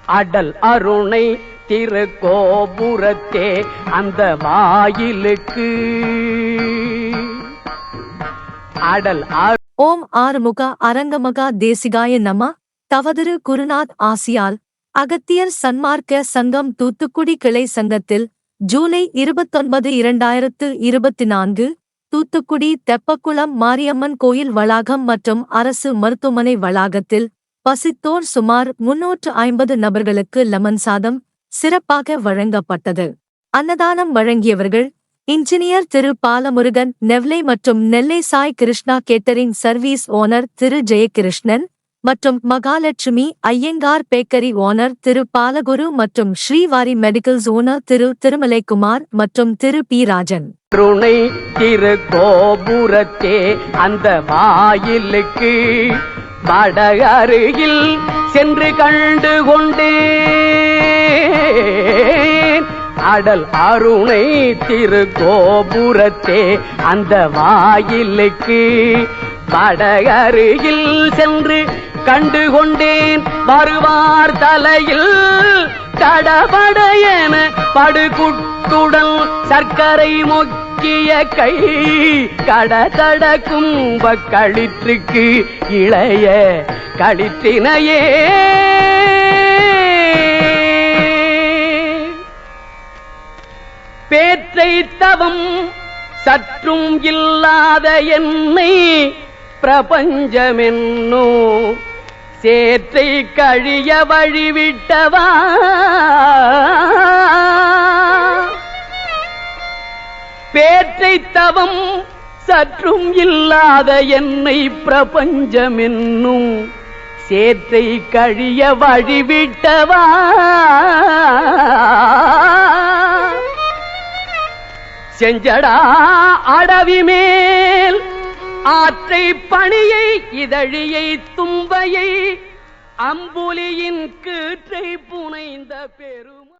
அடல் அருணை திருக்கோபுரத்தே அந்த வாயிலுக்கு அடல் ஓம் ஆறுமுக அரங்கமகா தேசிகாய நம. தவதிரு குருநாத் ஆசியால் அகத்தியர் சன்மார்க்க சங்கம் தூத்துக்குடி கிளை சங்கத்தில் ஜூலை 29, 2024 தூத்துக்குடி தெப்பக்குளம் மாரியம்மன் கோயில் வளாகம் மற்றும் அரசு மருத்துவமனை வளாகத்தில் பசித்தோர் சுமார் 350 நபர்களுக்கு லெமன் சாதம் சிறப்பாக வழங்கப்பட்டது. அன்னதானம் வழங்கியவர்கள் இன்ஜினியர் திரு பாலமுருகன் நெவ்லை மற்றும் Nellai Sai Krishna catering service owner Thiru Jayakrishnan மற்றும் மகாலட்சுமி ஐயங்கார் பேக்கரி ஓனர் திரு பாலகுரு மற்றும் ஸ்ரீவாரி மெடிக்கல்ஸ் ஓனர் திரு திருமலைக்குமார் மற்றும் திரு பி ராஜன். அருணை திருக்கோபுரத்தே அந்த வாயிலுக்கு வட அருகில் சென்று கண்டு கொண்டேன். அடல் அருணை திருக்கோபுரத்தே அந்த வாயிலுக்கு வட அருகில் சென்று கண்டு கொண்டேன். வருவார் தலையில் கடபடையென படுகுட்டுடன் சர்க்கரை மொக்கிய கை கடதட கும்ப களிற்றுக்கு இளைய களிற்றினையே பேற்றை தவம் சற்றும் இல்லாத என்னை பிரபஞ்சமென்னோ சேற்றை கழிய வழிவிட்டவா பேற்றை தவம் சற்றும் இல்லாத என்னை பிரபஞ்சமென்னும் சேற்றை கழிய வழிவிட்டவா செஞ்சடா அடவி மேல் ஆற்றை பணியை இதழியை தும்பையை அம்புலியின் கீற்றை புனைந்த பெரும்